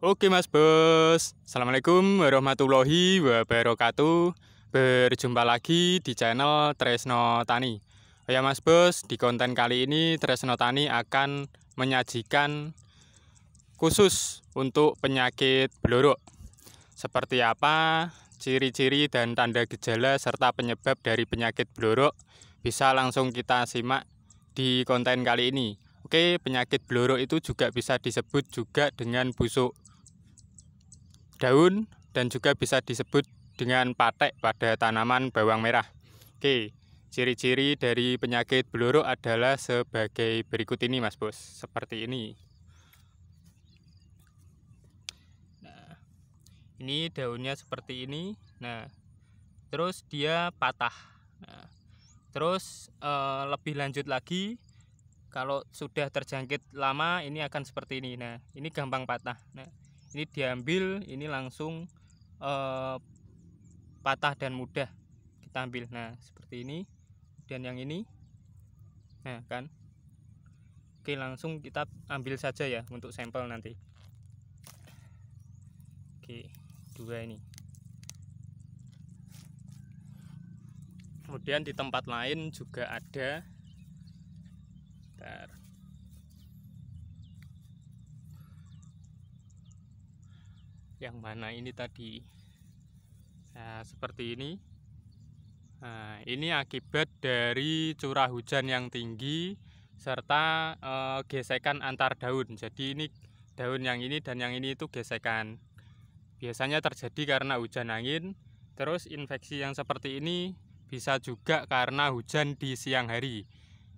Oke Mas Bos, Assalamualaikum warahmatullahi wabarakatuh. Berjumpa lagi di channel Tresno Tani. Ya Mas Bos, di konten kali ini Tresno Tani akan menyajikan khusus untuk penyakit blorok. Seperti apa ciri-ciri dan tanda gejala serta penyebab dari penyakit blorok, bisa langsung kita simak di konten kali ini. Oke, penyakit blorok itu juga bisa disebut juga dengan busuk daun dan juga bisa disebut dengan patek pada tanaman bawang merah. Oke, ciri-ciri dari penyakit blorok adalah sebagai berikut ini Mas Bos, seperti ini. Nah, ini daunnya seperti ini. Nah, terus dia patah. Nah, terus lebih lanjut lagi, kalau sudah terjangkit lama ini akan seperti ini. Nah, ini gampang patah. Nah, ini diambil, ini langsung patah dan mudah kita ambil. Nah, seperti ini. Dan yang ini, nah kan. Oke, langsung kita ambil saja ya untuk sampel nanti. Oke, dua ini. Kemudian di tempat lain juga ada. Bentar. Yang mana ini tadi? Nah, seperti ini. Nah, ini akibat dari curah hujan yang tinggi serta gesekan antar daun. Jadi ini daun yang ini dan yang ini itu gesekan. Biasanya terjadi karena hujan angin. Terus infeksi yang seperti ini bisa juga karena hujan di siang hari.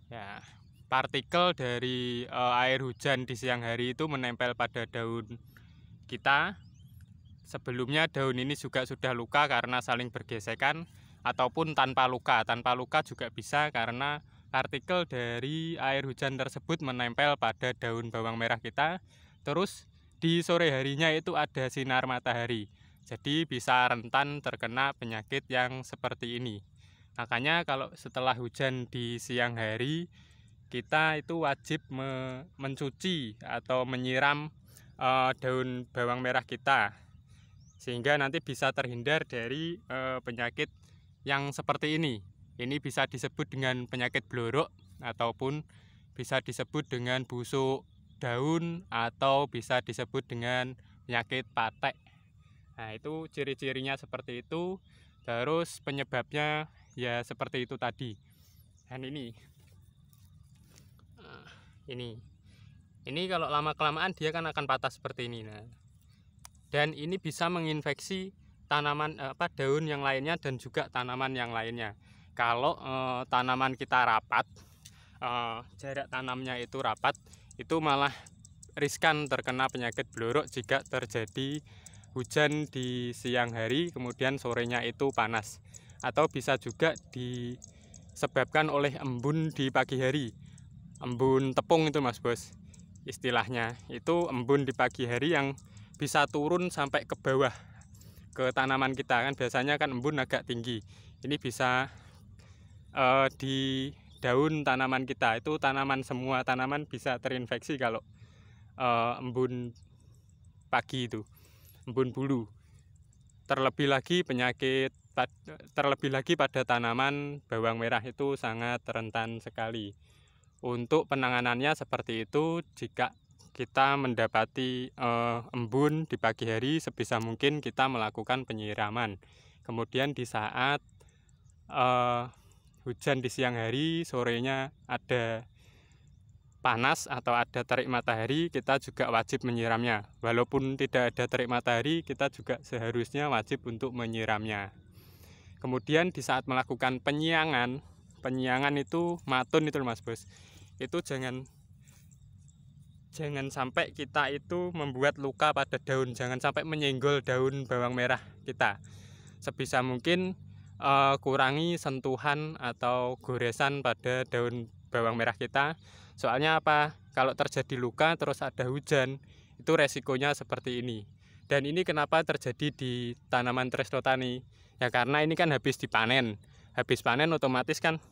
Ya, partikel dari air hujan di siang hari itu menempel pada daun kita. Sebelumnya daun ini juga sudah luka karena saling bergesekan, ataupun tanpa luka. Tanpa luka juga bisa karena partikel dari air hujan tersebut menempel pada daun bawang merah kita. Terus di sore harinya itu ada sinar matahari. Jadi bisa rentan terkena penyakit yang seperti ini. Makanya kalau setelah hujan di siang hari, kita itu wajib mencuci atau menyiram daun bawang merah kita, sehingga nanti bisa terhindar dari penyakit yang seperti ini. Ini bisa disebut dengan penyakit blorok, ataupun bisa disebut dengan busuk daun, atau bisa disebut dengan penyakit patek. Nah, itu ciri-cirinya seperti itu. Terus penyebabnya ya seperti itu tadi. Dan ini kalau lama kelamaan dia kan akan patah seperti ini. Nah, dan ini bisa menginfeksi tanaman daun yang lainnya dan juga tanaman yang lainnya. Kalau tanaman kita rapat, jarak tanamnya itu rapat, itu malah riskan terkena penyakit blorok jika terjadi hujan di siang hari kemudian sorenya itu panas, atau bisa juga disebabkan oleh embun di pagi hari. Embun tepung itu Mas Bos, istilahnya itu embun di pagi hari yang bisa turun sampai ke bawah ke tanaman kita. Kan biasanya kan embun agak tinggi, ini bisa di daun tanaman kita. Itu tanaman, semua tanaman bisa terinfeksi kalau embun pagi itu, embun bulu. Terlebih lagi pada tanaman bawang merah itu sangat rentan sekali. Untuk penanganannya seperti itu, jika kita mendapati embun di pagi hari, sebisa mungkin kita melakukan penyiraman. Kemudian di saat hujan di siang hari, sorenya ada panas atau ada terik matahari, kita juga wajib menyiramnya. Walaupun tidak ada terik matahari, kita juga seharusnya wajib untuk menyiramnya. Kemudian di saat melakukan penyiangan itu matun itu Mas Bos, itu jangan sampai kita itu membuat luka pada daun, jangan sampai menyenggol daun bawang merah kita. Sebisa mungkin kurangi sentuhan atau goresan pada daun bawang merah kita. Soalnya apa? Kalau terjadi luka terus ada hujan, itu resikonya seperti ini. Dan ini kenapa terjadi di tanaman Tresno Tani? Ya karena ini kan habis dipanen. Habis panen otomatis kan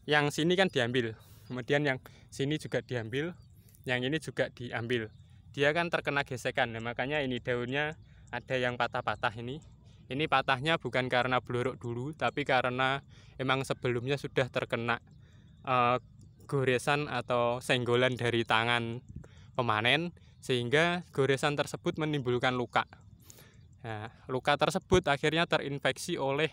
yang sini kan diambil, kemudian yang sini juga diambil, yang ini juga diambil. dia kan terkena gesekan. Nah, makanya ini daunnya ada yang patah-patah ini. Ini patahnya bukan karena blorok dulu, tapi karena emang sebelumnya sudah terkena goresan atau senggolan dari tangan pemanen, sehingga goresan tersebut menimbulkan luka. Nah, luka tersebut akhirnya terinfeksi oleh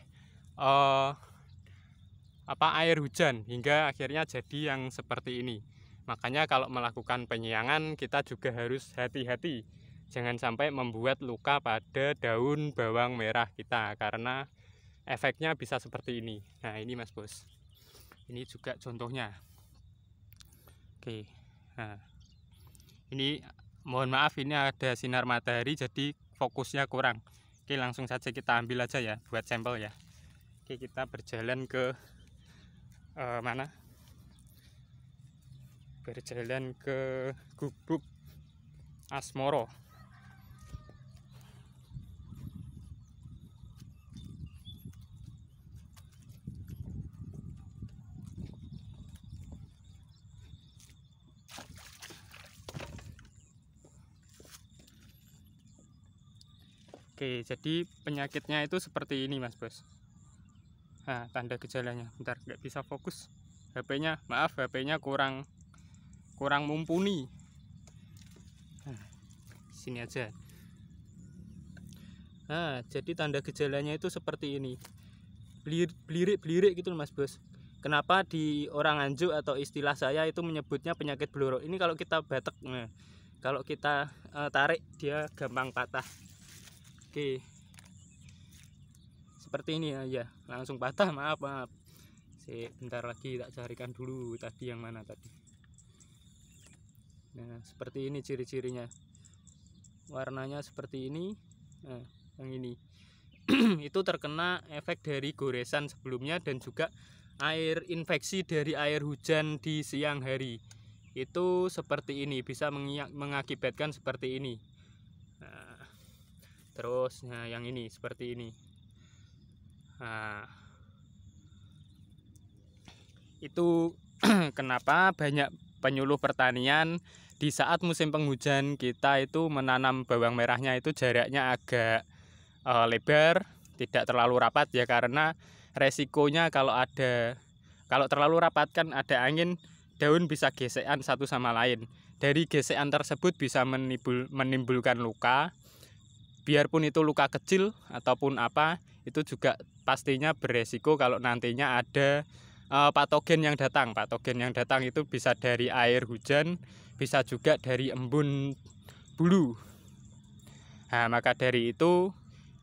air hujan hingga akhirnya jadi yang seperti ini. Makanya kalau melakukan penyiangan kita juga harus hati-hati, jangan sampai membuat luka pada daun bawang merah kita, karena efeknya bisa seperti ini. Nah, ini Mas Bos, ini juga contohnya. Oke, nah ini mohon maaf, ini ada sinar matahari jadi fokusnya kurang. Oke, langsung saja kita ambil aja ya buat sampel ya. Oke, kita berjalan ke mana? Berjalan ke Gubuk Asmoro. Oke, jadi penyakitnya itu seperti ini Mas Bos. Nah, tanda gejalanya, bentar nggak bisa fokus HP-nya, maaf HP-nya kurang mumpuni. Nah, sini aja. Nah, jadi tanda gejalanya itu seperti ini, belirik gitu Mas Bos. Kenapa di orang Nganjuk atau istilah saya itu menyebutnya penyakit blorok? Ini kalau kita batek, nah, kalau kita tarik dia gampang patah. Oke, seperti ini ya, langsung patah. Maaf. Bentar lagi tak carikan dulu tadi yang mana tadi. Nah, seperti ini ciri-cirinya, warnanya seperti ini. Nah, yang ini itu terkena efek dari goresan sebelumnya dan juga air infeksi dari air hujan di siang hari. Itu seperti ini, bisa mengakibatkan seperti ini. Nah, terus yang ini seperti ini. Nah, itu kenapa banyak penyuluh pertanian di saat musim penghujan kita itu menanam bawang merahnya itu jaraknya agak lebar, tidak terlalu rapat ya, karena resikonya kalau terlalu rapat kan ada angin, daun bisa gesekan satu sama lain. Dari gesekan tersebut bisa menimbulkan luka, biarpun itu luka kecil ataupun apa, itu juga pastinya beresiko kalau nantinya ada patogen yang datang. Patogen yang datang itu bisa dari air hujan, bisa juga dari embun bulu. Nah, maka dari itu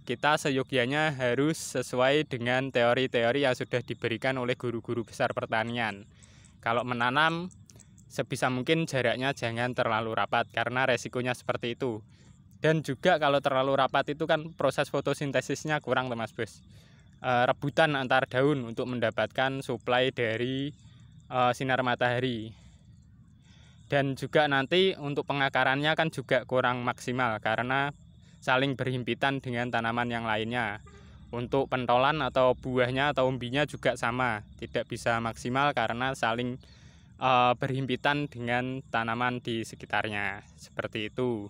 kita seyogyanya harus sesuai dengan teori-teori yang sudah diberikan oleh guru-guru besar pertanian. Kalau menanam, sebisa mungkin jaraknya jangan terlalu rapat karena resikonya seperti itu. Dan juga kalau terlalu rapat itu kan proses fotosintesisnya kurang, Mas Bos. Rebutan antar daun untuk mendapatkan suplai dari sinar matahari. Dan juga nanti untuk pengakarannya kan juga kurang maksimal karena saling berhimpitan dengan tanaman yang lainnya. Untuk pentolan atau buahnya atau umbinya juga sama, tidak bisa maksimal karena saling berhimpitan dengan tanaman di sekitarnya, seperti itu.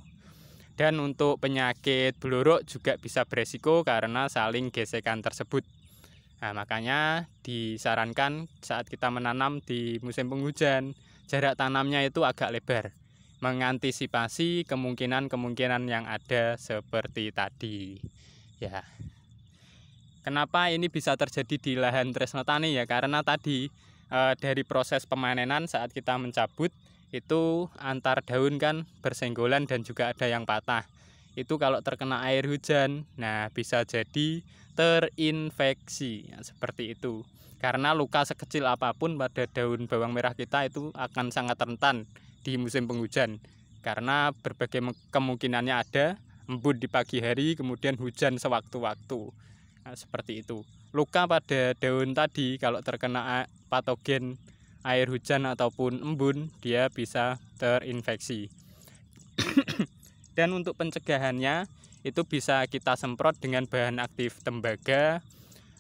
Dan untuk penyakit blorok juga bisa beresiko karena saling gesekan tersebut. Nah, makanya disarankan saat kita menanam di musim penghujan, jarak tanamnya itu agak lebar, mengantisipasi kemungkinan yang ada seperti tadi. Ya. Kenapa ini bisa terjadi di lahan Tresno Tani ya? Karena tadi dari proses pemanenan saat kita mencabut itu antar daun kan bersenggolan dan juga ada yang patah. Itu kalau terkena air hujan, nah bisa jadi terinfeksi ya, seperti itu. Karena luka sekecil apapun pada daun bawang merah kita itu akan sangat rentan di musim penghujan. Karena berbagai kemungkinannya ada, embun di pagi hari, kemudian hujan sewaktu-waktu. Nah, seperti itu. Luka pada daun tadi kalau terkena patogen air hujan ataupun embun, dia bisa terinfeksi. Dan untuk pencegahannya itu bisa kita semprot dengan bahan aktif tembaga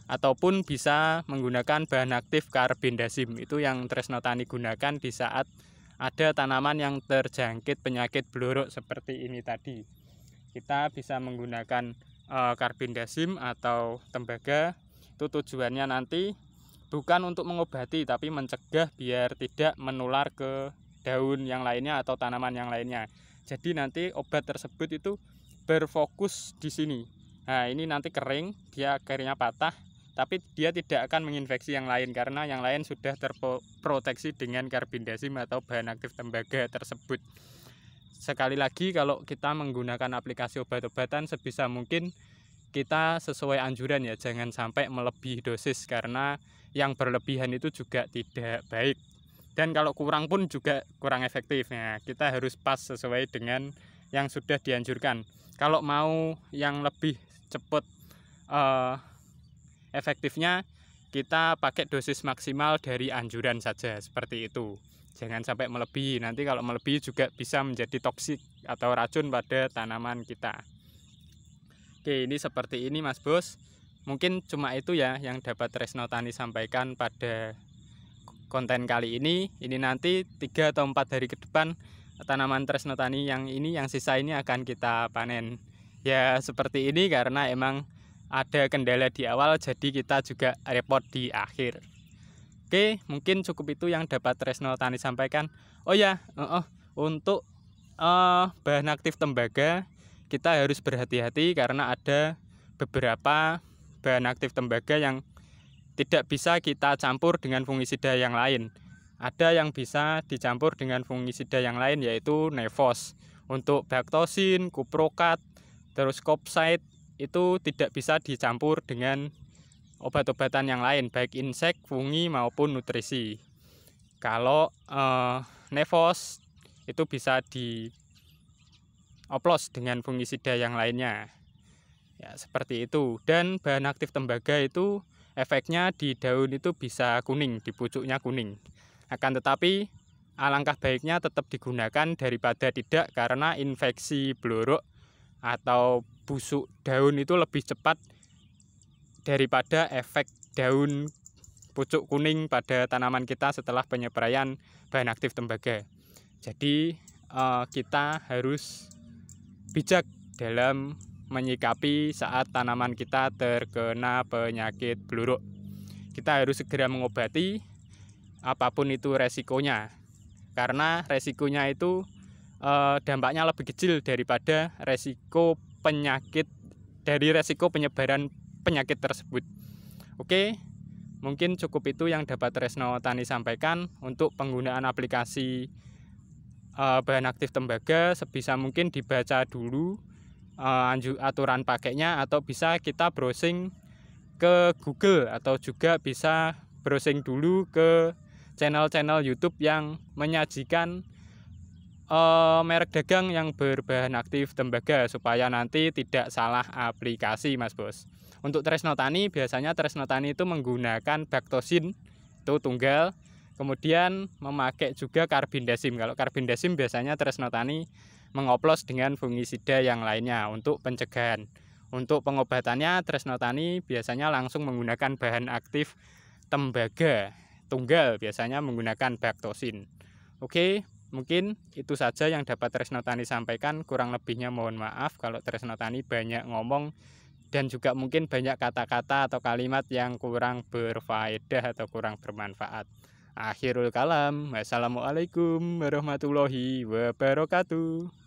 ataupun bisa menggunakan bahan aktif karbendazim. Itu yang Tresno Tani gunakan di saat ada tanaman yang terjangkit penyakit blorok seperti ini tadi. Kita bisa menggunakan karbindasim atau tembaga. Itu tujuannya nanti bukan untuk mengobati tapi mencegah biar tidak menular ke daun yang lainnya atau tanaman yang lainnya. Jadi nanti obat tersebut itu berfokus di sini. Nah, ini nanti kering, dia akhirnya patah, tapi dia tidak akan menginfeksi yang lain karena yang lain sudah terproteksi dengan karbindasim atau bahan aktif tembaga tersebut. Sekali lagi, kalau kita menggunakan aplikasi obat-obatan sebisa mungkin kita sesuai anjuran ya, jangan sampai melebihi dosis karena yang berlebihan itu juga tidak baik. Dan kalau kurang pun juga kurang efektif. Nah, kita harus pas sesuai dengan yang sudah dianjurkan. Kalau mau yang lebih cepat efektifnya, kita pakai dosis maksimal dari anjuran saja, seperti itu. Jangan sampai melebihi, nanti kalau melebihi juga bisa menjadi toksik atau racun pada tanaman kita. Oke, ini seperti ini Mas Bos. Mungkin cuma itu ya yang dapat Tresno Tani sampaikan pada konten kali ini. Ini nanti 3 atau 4 hari ke depan tanaman Tresno Tani yang sisa ini akan kita panen. Ya seperti ini karena emang ada kendala di awal, jadi kita juga repot di akhir. Oke, mungkin cukup itu yang dapat Tresno Tani sampaikan. Oh ya, untuk bahan aktif tembaga kita harus berhati-hati karena ada beberapa bahan aktif tembaga yang tidak bisa kita campur dengan fungisida yang lain. Ada yang bisa dicampur dengan fungisida yang lain yaitu Nevos. Untuk Bactosin, Kuprokat, terus Kopside itu tidak bisa dicampur dengan obat-obatan yang lain, baik insek, fungi maupun nutrisi. Kalau Nevos itu bisa dioplos dengan fungisida yang lainnya. Ya, seperti itu. Dan bahan aktif tembaga itu efeknya di daun itu bisa kuning, di pucuknya kuning. Akan tetapi alangkah baiknya tetap digunakan daripada tidak, karena infeksi blorok atau busuk daun itu lebih cepat daripada efek daun pucuk kuning pada tanaman kita setelah penyepraian bahan aktif tembaga. Jadi kita harus bijak dalam menyikapi saat tanaman kita terkena penyakit blorok. Kita harus segera mengobati apapun itu resikonya, karena resikonya itu dampaknya lebih kecil daripada resiko penyakit dari resiko penyebaran penyakit tersebut. Oke, mungkin cukup itu yang dapat Tresno Tani sampaikan. Untuk penggunaan aplikasi bahan aktif tembaga sebisa mungkin dibaca dulu aturan pakainya, atau bisa kita browsing ke Google atau juga bisa browsing dulu ke channel-channel YouTube yang menyajikan merek dagang yang berbahan aktif tembaga supaya nanti tidak salah aplikasi Mas Bos. Untuk Tresno Tani biasanya Tresno Tani itu menggunakan Bactosin itu tunggal, kemudian memakai juga karbindasim. Kalau karbindasim biasanya Tresno Tani mengoplos dengan fungisida yang lainnya untuk pencegahan. Untuk pengobatannya Tresno Tani biasanya langsung menggunakan bahan aktif tembaga tunggal, biasanya menggunakan Bactosin. Oke, mungkin itu saja yang dapat Tresno Tani sampaikan. Kurang lebihnya mohon maaf kalau Tresno Tani banyak ngomong dan juga mungkin banyak kata-kata atau kalimat yang kurang berfaedah atau kurang bermanfaat. Akhirul kalam, wassalamualaikum warahmatullahi wabarakatuh.